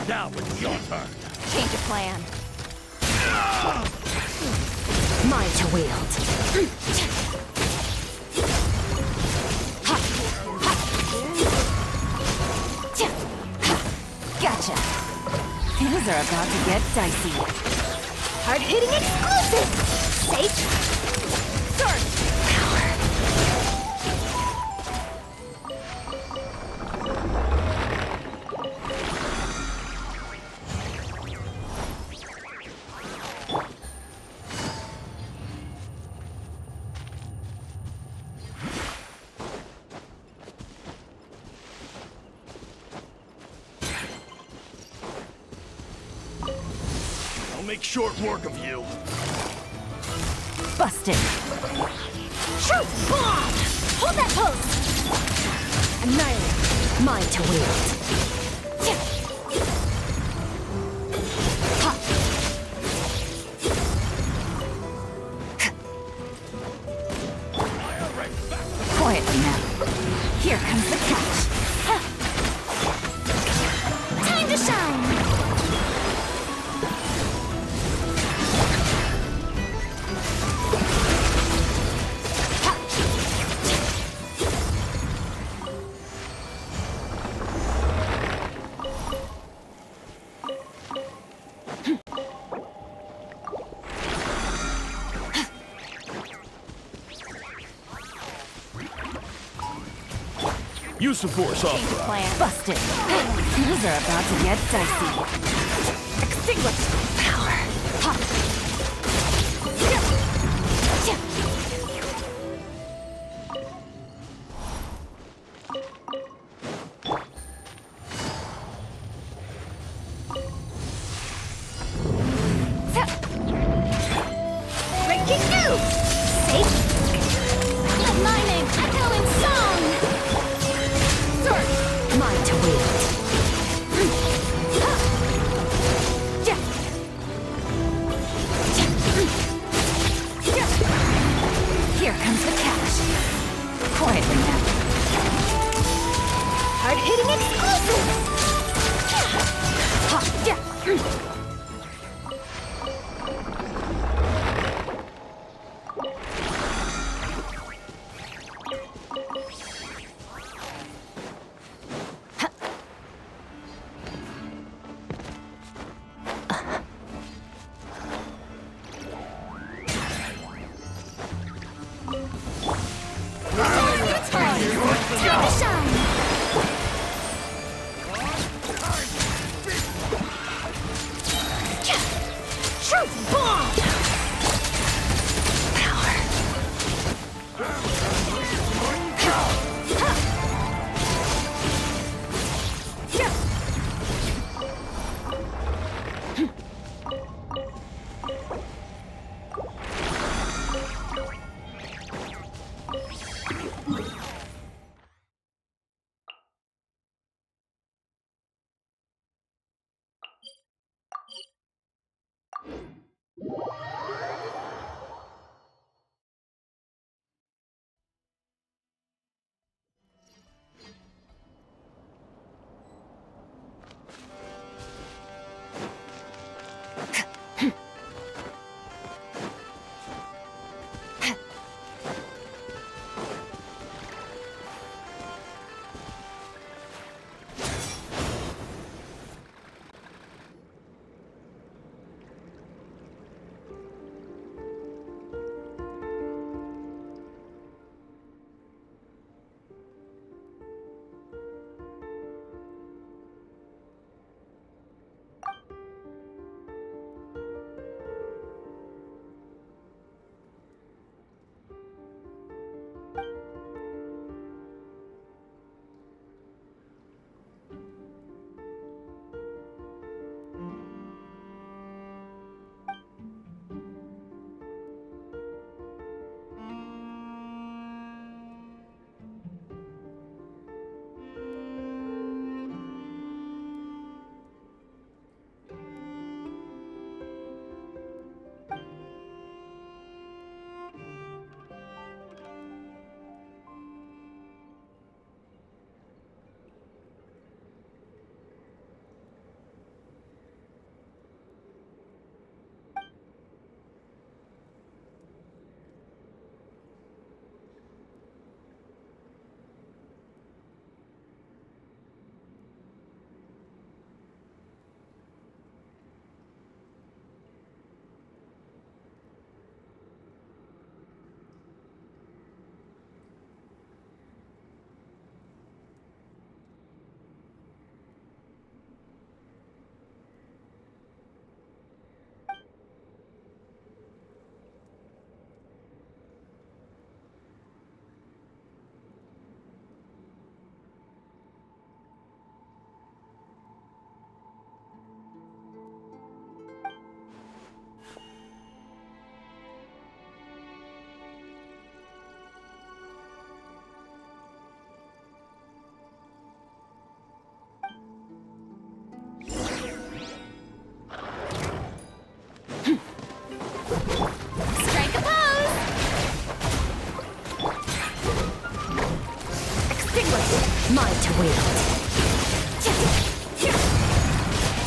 Now it's your turn. Change of plan. Mine to wield. Gotcha. Things are about to get dicey. Hard-hitting exclusive! Safe! Sword! Power! I'll make short work of you. Busted! Shoot! Bomb! Hold that pose! Annihilate! Mine to wield. Quietly now. Here comes the catch. Time to shine! Use the force off. Plan busted. Things are about to get dicey. Extinguish power. Breaking news! Safe. Let my name echo in song. Sword! Mine to wield.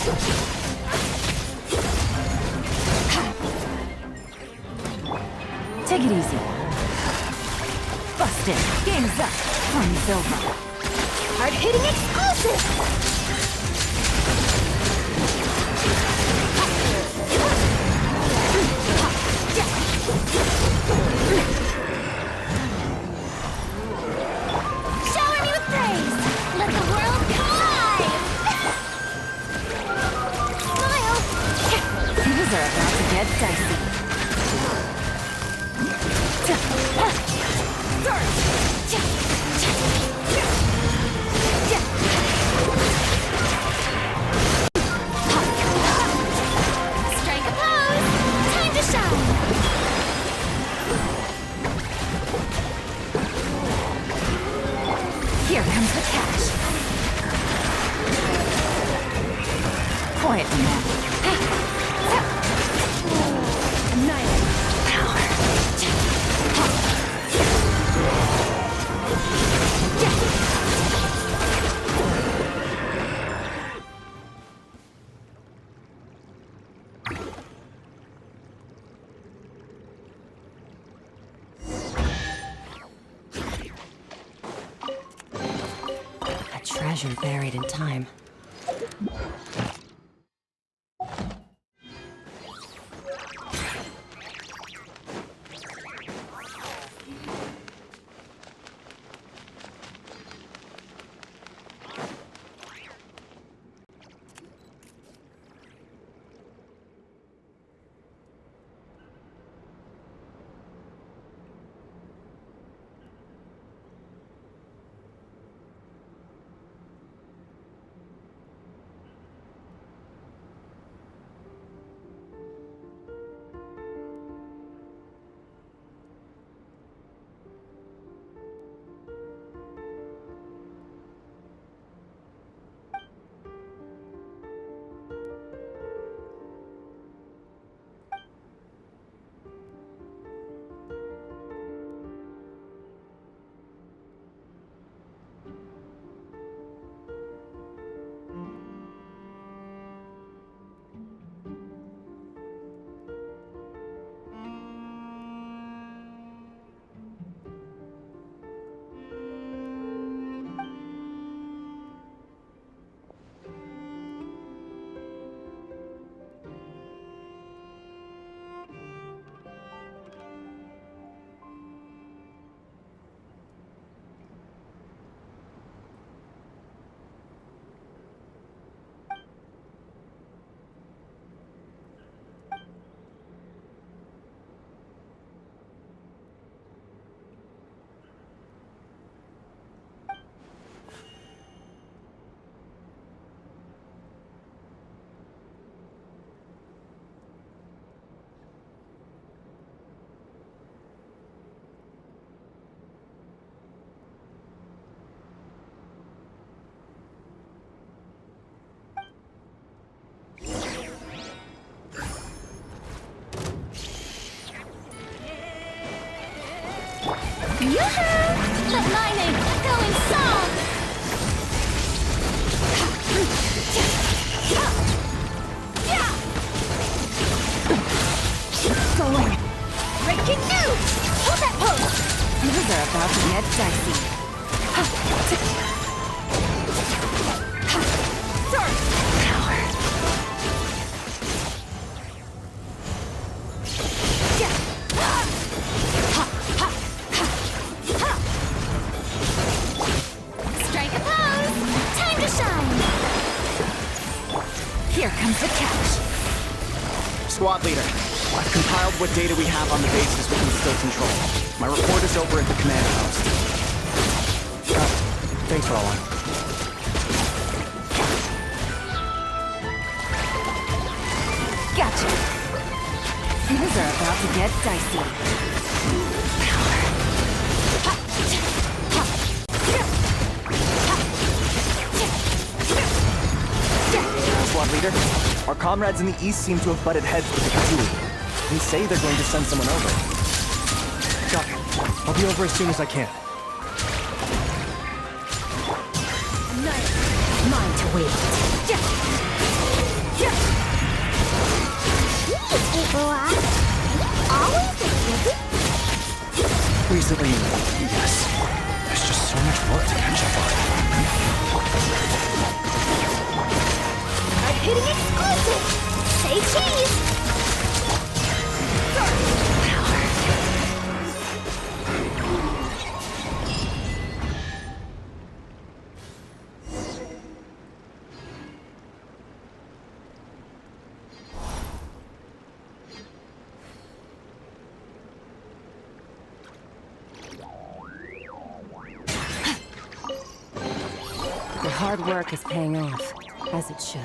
Take it easy. Busted. Game's up. Fun's over. Hard-hitting exclusive! Shower me with praise! Let the world come alive! Smile! Things are about to get dicey. Strike a pose! Time to shine! Here comes the cash. Quiet man. Annihilate. Power. A treasure buried in time. Yoo-hoo! Let my name echo in song! Go away. Breaking news! Hold that pose! Things are about to get dicey. Power. Strike a pose! Time to shine! Here comes the catch. Squad leader, I've compiled what data we have on the bases we can still control. My report is over at the command post. Thanks for all on. Gotcha. Things are about to get dicey. Squad leader, our comrades in the east seem to have butted heads with the Kazooie. They say they're going to send someone over. Copy. I'll be over as soon as I can. Mine to wait. isn't any... Yes. There's just so much work to catch up on. I'm hitting exclusive! Say cheese! Your hard work is paying off, as it should.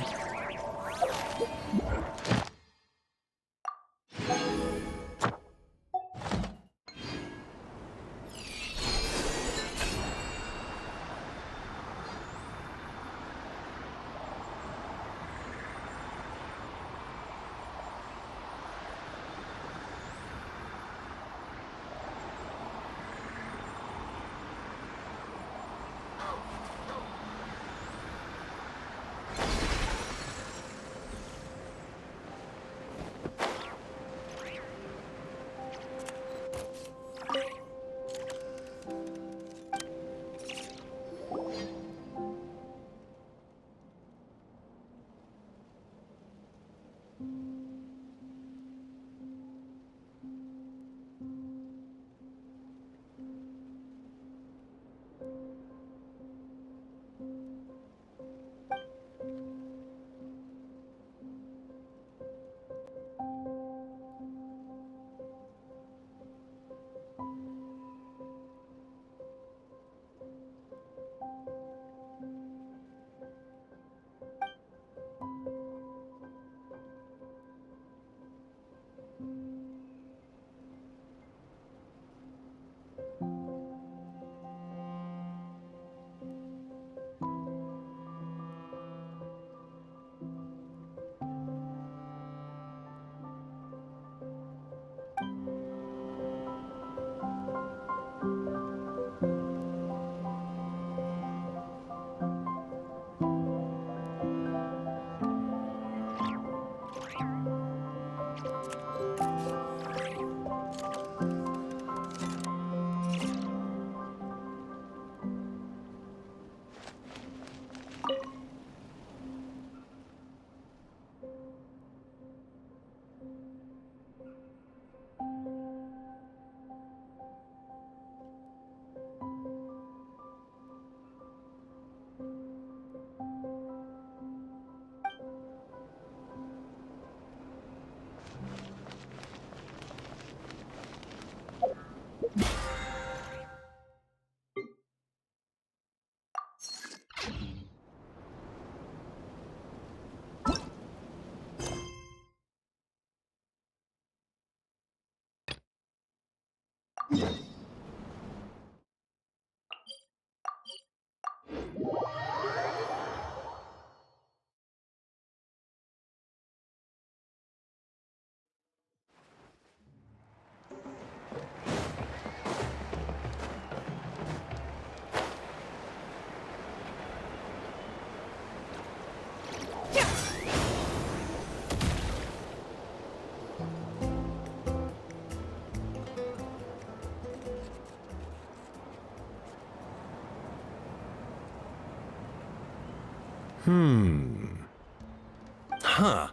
Huh.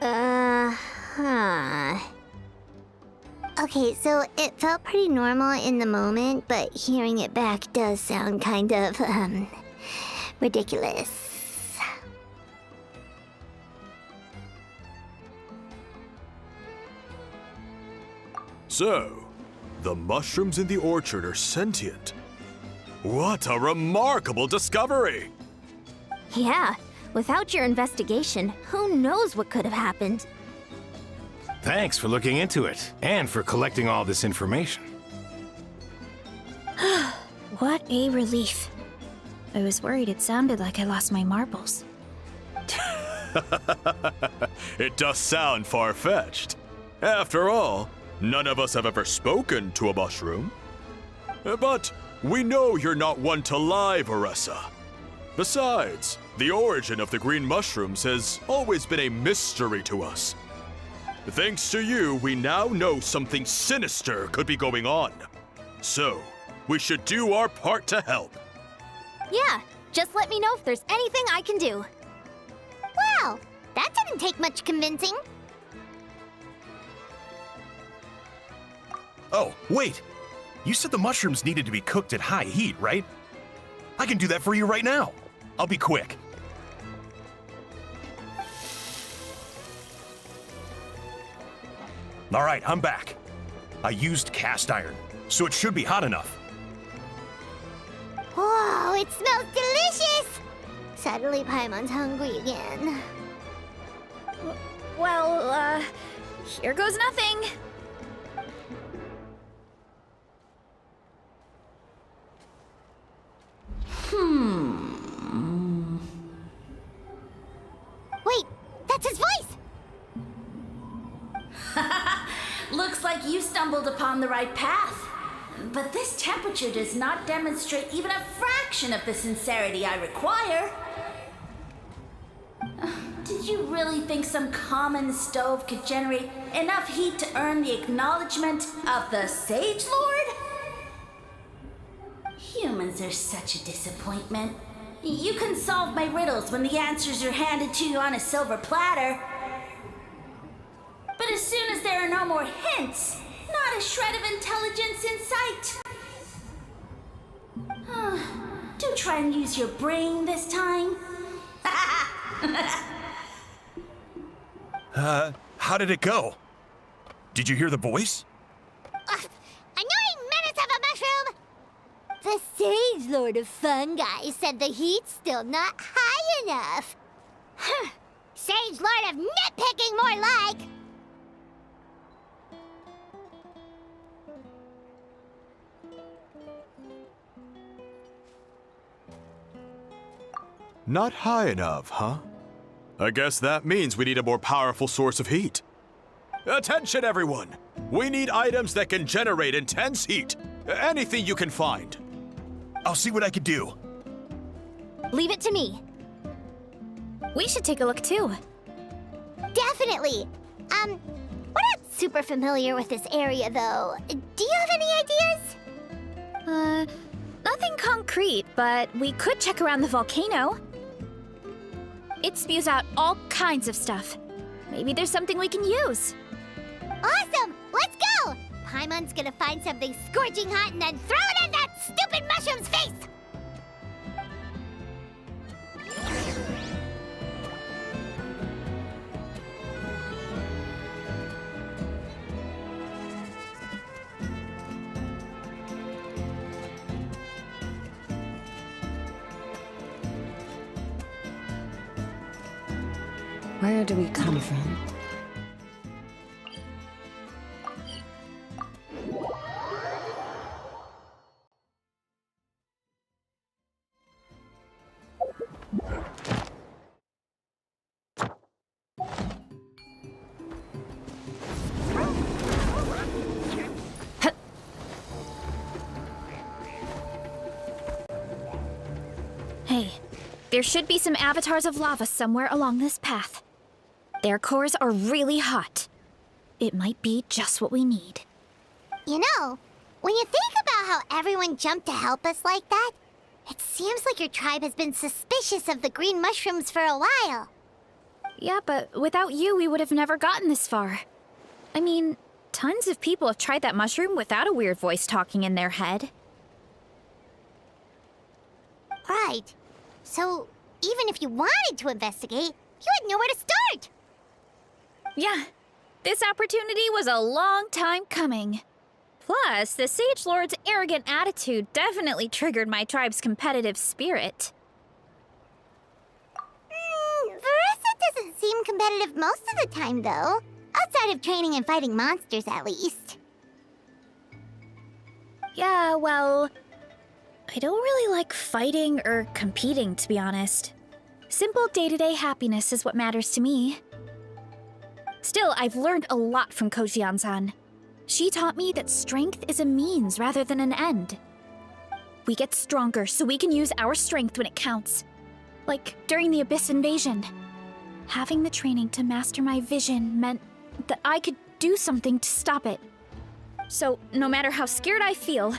Huh. Okay, so it felt pretty normal in the moment, but hearing it back does sound kind of, ridiculous. So, the mushrooms in the orchard are sentient. What a remarkable discovery! Yeah, without your investigation, who knows what could have happened? Thanks for looking into it, and for collecting all this information. What a relief. I was worried it sounded like I lost my marbles. It does sound far-fetched. After all, none of us have ever spoken to a mushroom. But we know you're not one to lie, Varessa. Besides, the origin of the green mushrooms has always been a mystery to us. Thanks to you, we now know something sinister could be going on. So, we should do our part to help. Yeah, just let me know if there's anything I can do. Wow, that didn't take much convincing. Oh, wait! You said the mushrooms needed to be cooked at high heat, right? I can do that for you right now. I'll be quick. All right, I'm back. I used cast iron, so it should be hot enough. Whoa, it smells delicious! Suddenly Paimon's hungry again. Well, here goes nothing. Wait, that's his voice! Looks like you stumbled upon the right path. But this temperature does not demonstrate even a fraction of the sincerity I require. Did you really think some common stove could generate enough heat to earn the acknowledgement of the Sage Lord? Humans are such a disappointment. You can solve my riddles when the answers are handed to you on a silver platter. But as soon as there are no more hints, not a shred of intelligence in sight. Do try and use your brain this time. How did it go? Did you hear the voice? Annoying menace of a mushroom! The Sage Lord of Fungi said the heat's still not high enough. Sage Lord of Nitpicking, more like! Not high enough, huh? I guess that means we need a more powerful source of heat. Attention, everyone! We need items that can generate intense heat. Anything you can find. I'll see what I can do. Leave it to me. We should take a look too. Definitely! We're not super familiar with this area, though. Do you have any ideas? Nothing concrete, but we could check around the volcano. It spews out all kinds of stuff. Maybe there's something we can use. Awesome! Let's go! Paimon's gonna find something scorching hot and then throw it in that stupid mushroom's face! Where do we come from? Hey, there should be some avatars of lava somewhere along this path. Their cores are really hot. It might be just what we need. You know, when you think about how everyone jumped to help us like that, it seems like your tribe has been suspicious of the green mushrooms for a while. Yeah, but without you, we would have never gotten this far. I mean, tons of people have tried that mushroom without a weird voice talking in their head. Right. So, even if you wanted to investigate, you had nowhere to start. Yeah, this opportunity was a long time coming. Plus, the Sage Lord's arrogant attitude definitely triggered my tribe's competitive spirit. Verissa doesn't seem competitive most of the time, though. Outside of training and fighting monsters, at least. Yeah, well, I don't really like fighting or competing, to be honest. Simple day-to-day happiness is what matters to me. Still, I've learned a lot from Kojian-san. She taught me that strength is a means rather than an end. We get stronger so we can use our strength when it counts. Like during the Abyss invasion. Having the training to master my vision meant that I could do something to stop it. So, no matter how scared I feel,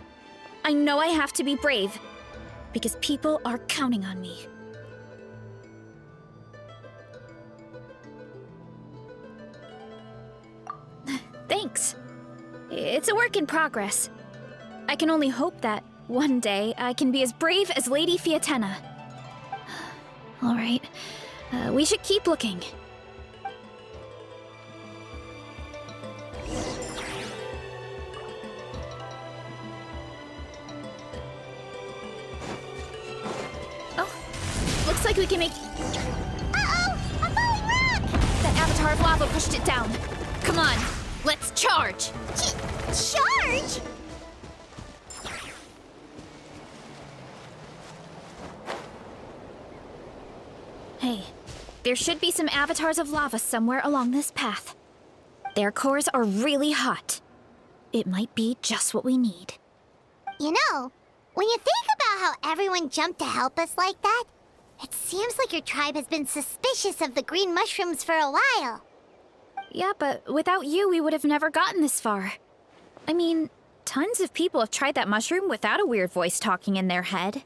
I know I have to be brave, because people are counting on me. Thanks. It's a work in progress. I can only hope that one day I can be as brave as Lady Fiatenna. All right, we should keep looking. Oh, looks like we can make... Uh-oh! A falling rock! That avatar of lava pushed it down. Come on, let's charge! Charge? Hey, there should be some avatars of lava somewhere along this path. Their cores are really hot. It might be just what we need. You know, when you think about how everyone jumped to help us like that, it seems like your tribe has been suspicious of the green mushrooms for a while. Yeah, but without you, we would have never gotten this far. I mean, tons of people have tried that mushroom without a weird voice talking in their head.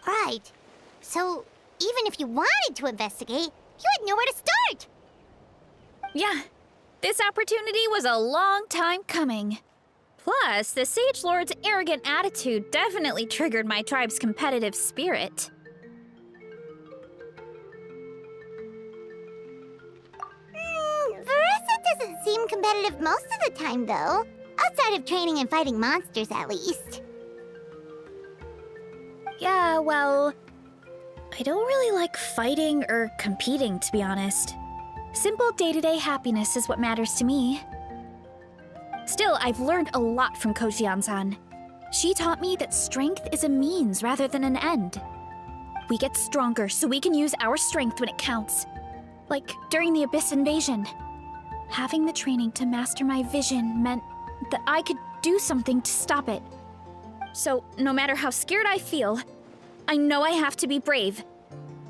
Right. So, even if you wanted to investigate, you had nowhere to start. Yeah, this opportunity was a long time coming. Plus, the Sage Lord's arrogant attitude definitely triggered my tribe's competitive spirit. Verissa doesn't seem competitive most of the time, though. Outside of training and fighting monsters, at least. Yeah, well, I don't really like fighting or competing, to be honest. Simple day-to-day happiness is what matters to me. Still, I've learned a lot from Kojian-san. She taught me that strength is a means rather than an end. We get stronger so we can use our strength when it counts. Like during the Abyss invasion. Having the training to master my vision meant that I could do something to stop it. So, no matter how scared I feel, I know I have to be brave,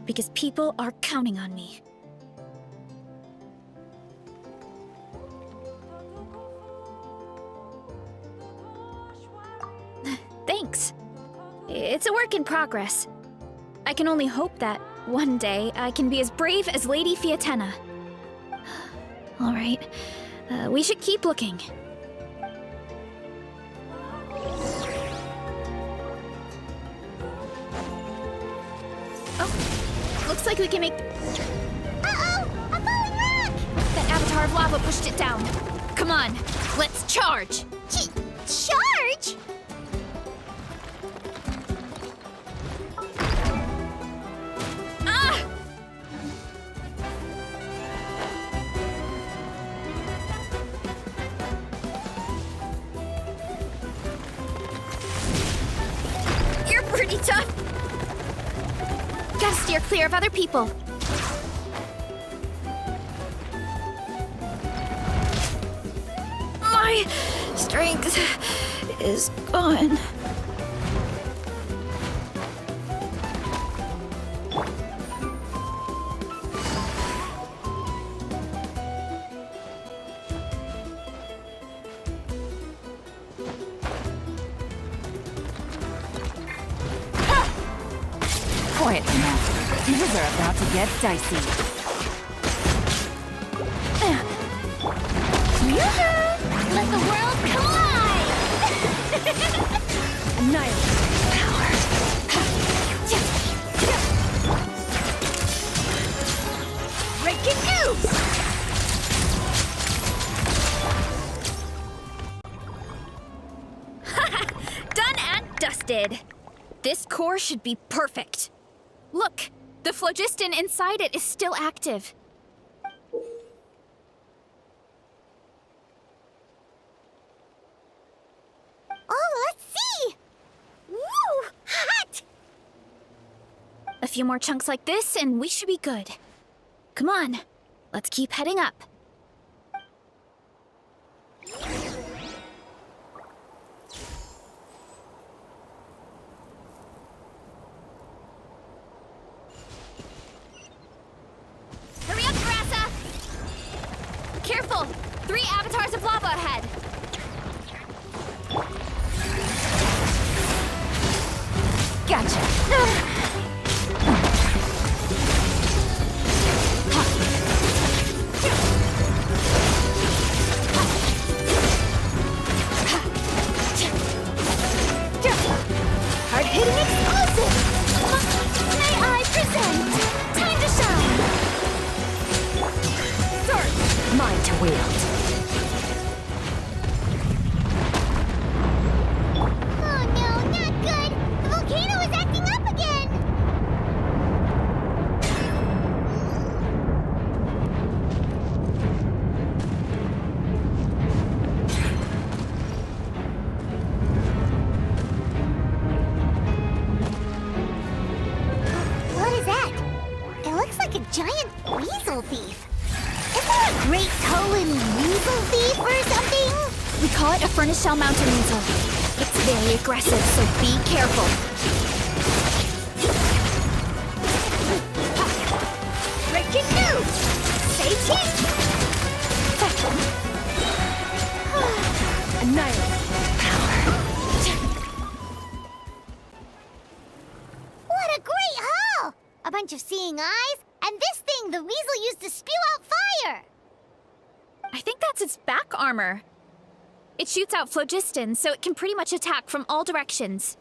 because people are counting on me. Thanks. It's a work in progress. I can only hope that one day I can be as brave as Lady Fiatenna. All right, we should keep looking. Oh, looks like we can make... Uh-oh! A falling rock! That avatar of lava pushed it down. Come on, let's charge! Charge? Ah! You're pretty tough. Gotta steer clear of other people. My strength is gone. Quiet now. Things are about to get dicey. Let the world collide! Annihilate power. Breaking news! Done and dusted. This core should be perfect. Look, the phlogiston inside it is still active. Oh, let's see! Woo! Hot! A few more chunks like this and we should be good. Come on, let's keep heading up. Hurry up, Grassa! 3 avatars of lava ahead. Gotcha. Hard-hitting explosive! May I present? Time to shine! Sword. Mine to wield. Oh no, not good! The volcano is acting up again! What is that? It looks like a giant weasel thief. Is there a great Toan weasel thief or something? We call it a furnace shell mountain weasel. It's very aggressive, so be careful. Breaking news! Stay tuned! Annihilate. What a great haul! A bunch of seeing eyes, and this thing the weasel used to spew out fire! I think that's its back armor. It shoots out phlogiston, so it can pretty much attack from all directions.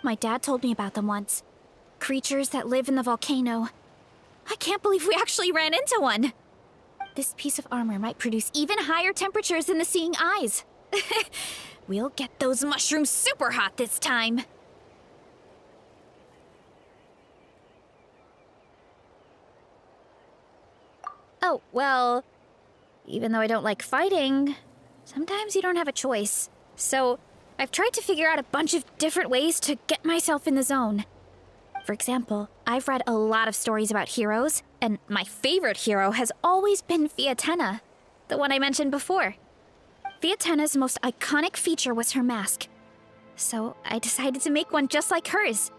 My dad told me about them once. Creatures that live in the volcano. I can't believe we actually ran into one. This piece of armor might produce even higher temperatures than the seeing eyes. We'll get those mushrooms super hot this time. Oh, well, even though I don't like fighting, sometimes you don't have a choice. So I've tried to figure out a bunch of different ways to get myself in the zone. For example, I've read a lot of stories about heroes, and my favorite hero has always been Fiatenna, the one I mentioned before. Fiatenna's most iconic feature was her mask. So I decided to make one just like hers.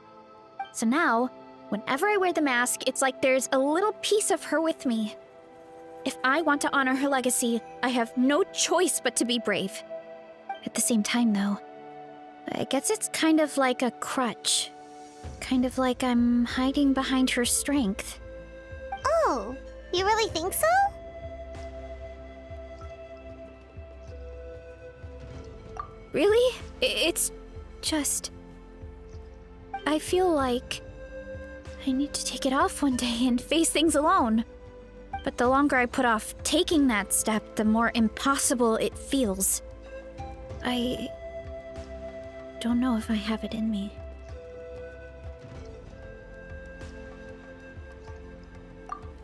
So now, whenever I wear the mask, it's like there's a little piece of her with me. If I want to honor her legacy, I have no choice but to be brave. At the same time, though, I guess it's kind of like a crutch. Kind of like I'm hiding behind her strength. Oh, you really think so? Really? It's just... I feel like I need to take it off one day and face things alone. But the longer I put off taking that step, the more impossible it feels. I don't know if I have it in me.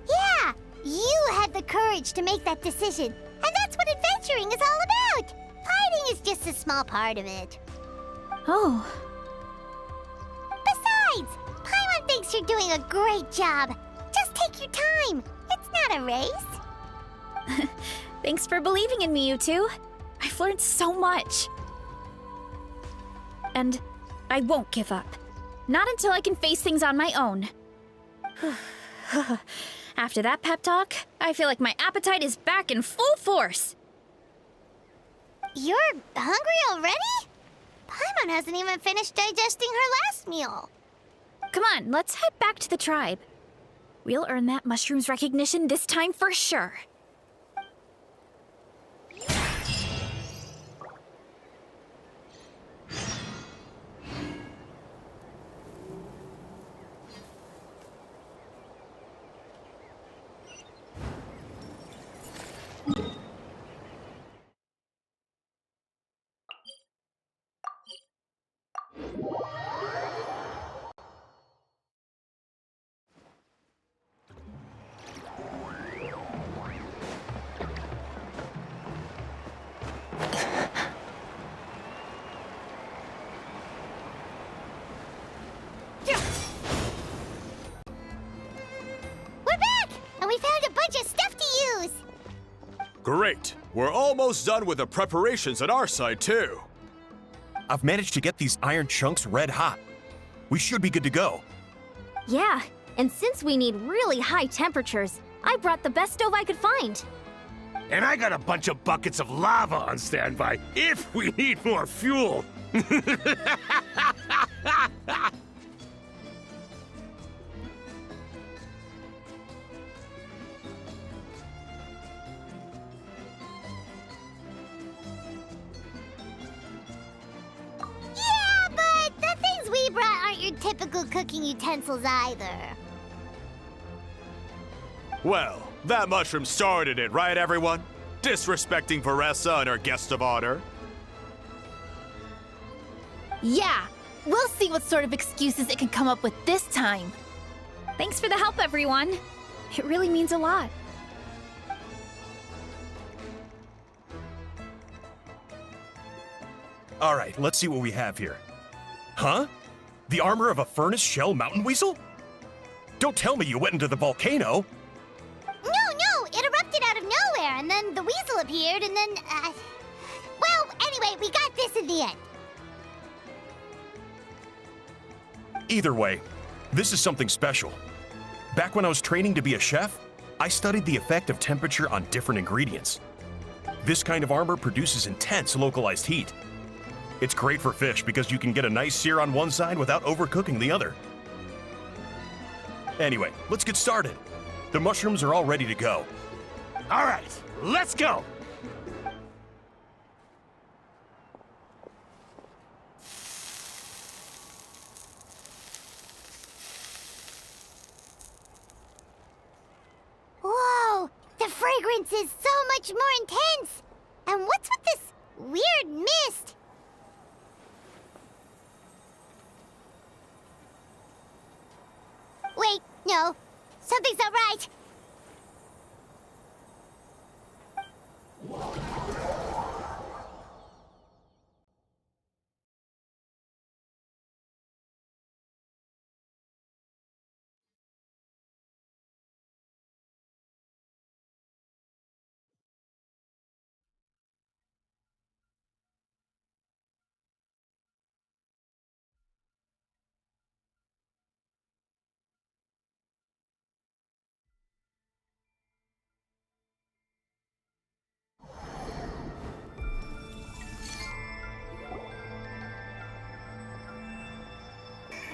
Yeah, you had the courage to make that decision. And that's what adventuring is all about. Fighting is just a small part of it. Oh, Besides, Paimon thinks you're doing a great job. Just take your time. It's not a race. thanks for believing in me, you two. I've learned so much. And I won't give up. Not until I can face things on my own. After that pep talk, I feel like my appetite is back in full force. You're hungry already? Paimon hasn't even finished digesting her last meal. Come on, let's head back to the tribe. We'll earn that mushroom's recognition this time for sure. We're back! And we found a bunch of stuff to use! Great. We're almost done with the preparations on our side, too. I've managed to get these iron chunks red hot. We should be good to go. Yeah, and since we need really high temperatures, I brought the best stove I could find. And I got a bunch of buckets of lava on standby if we need more fuel. Yeah, but the things we brought aren't your typical cooking utensils either. Well, that mushroom started it, right, everyone? Disrespecting Varessa and her guest of honor. Yeah, we'll see what sort of excuses it can come up with this time. Thanks for the help, everyone. It really means a lot. All right, let's see what we have here. Huh? The armor of a furnace shell mountain weasel? Don't tell me you went into the volcano. No, it erupted out of nowhere, and then the weasel appeared, and then, well, anyway, we got this in the end. Either way, this is something special. Back when I was training to be a chef, I studied the effect of temperature on different ingredients. This kind of armor produces intense localized heat. It's great for fish because you can get a nice sear on one side without overcooking the other. Anyway, let's get started. The mushrooms are all ready to go. All right, let's go. Whoa, the fragrance is so much more intense. And what's with this weird mist? Wait, no. Something's not right.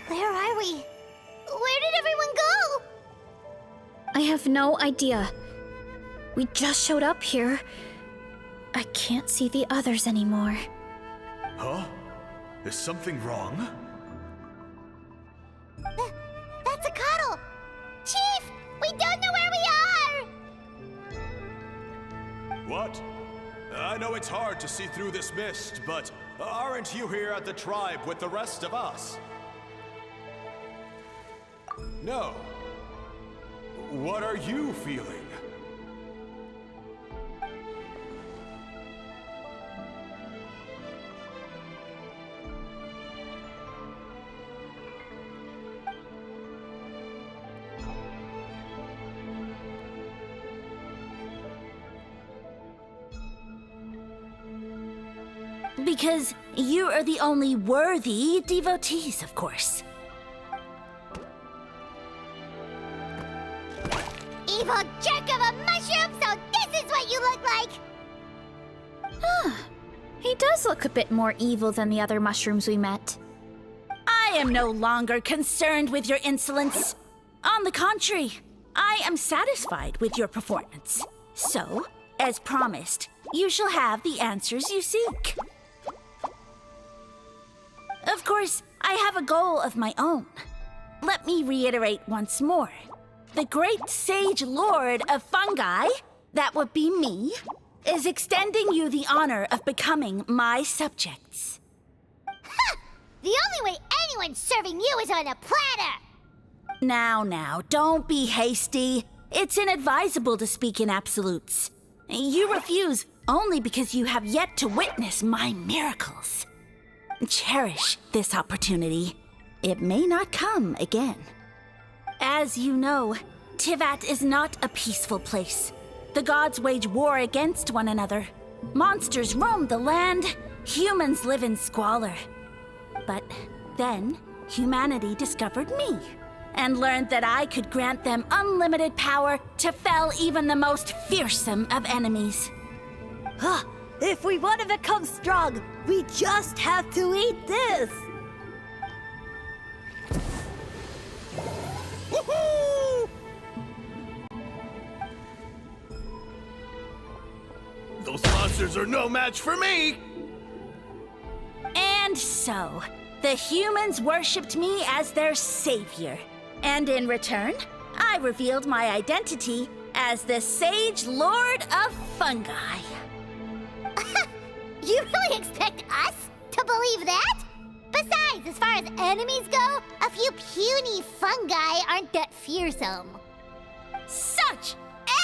Where are we? Where did everyone go? I have no idea. We just showed up here. I can't see the others anymore. Huh? Is something wrong? That's a cuddle! Chief! We don't know where we are! What? I know it's hard to see through this mist, but aren't you here at the tribe with the rest of us? No. What are you feeling? Because you are the only worthy devotees, of course. Evil jerk of a mushroom, so this is what you look like! He does look a bit more evil than the other mushrooms we met. I am no longer concerned with your insolence. On the contrary, I am satisfied with your performance. So, as promised, you shall have the answers you seek. Of course, I have a goal of my own. Let me reiterate once more. The great sage lord of fungi, that would be me, is extending you the honor of becoming my subjects. Ha! The only way anyone's serving you is on a platter! Now, don't be hasty. It's inadvisable to speak in absolutes. You refuse only because you have yet to witness my miracles. Cherish this opportunity. It may not come again. As you know, Tivat is not a peaceful place. The gods wage war against one another. Monsters roam the land. Humans live in squalor. But then, humanity discovered me. and learned that I could grant them unlimited power to fell even the most fearsome of enemies. If we want to become strong, we just have to eat this! Woohoo! Those monsters are no match for me! And so, the humans worshipped me as their savior. And in return, I revealed my identity as the Sage Lord of Fungi. You really expect us to believe that? Besides, as far as enemies go, a few puny fungi aren't that fearsome. Such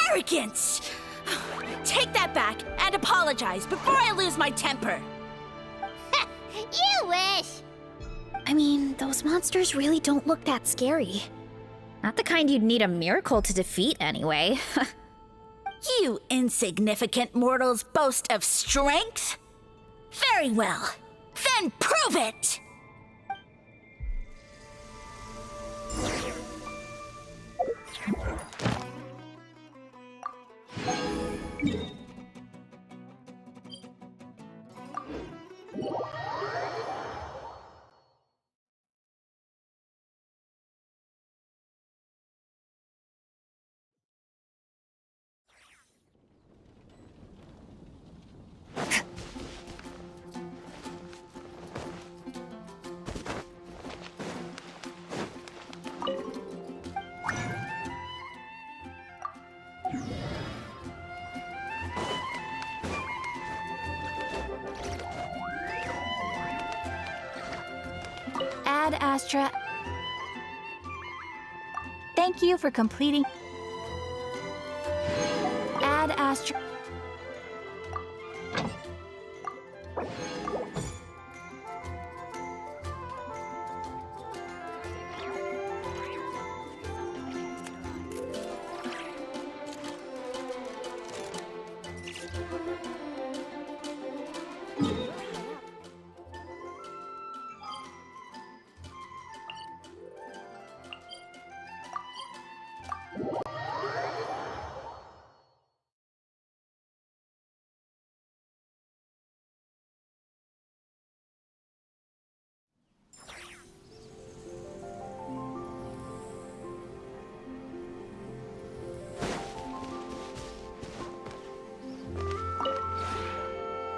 arrogance! Take that back and apologize before I lose my temper. You wish! I mean, those monsters really don't look that scary. Not the kind you'd need a miracle to defeat, anyway. You insignificant mortals boast of strength? Very well. Then prove it! Ad Astra. Thank you for completing. Ad Astra.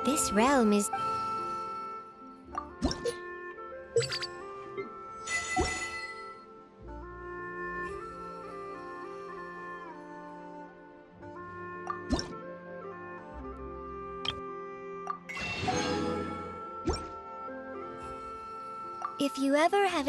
This realm is... If you ever have...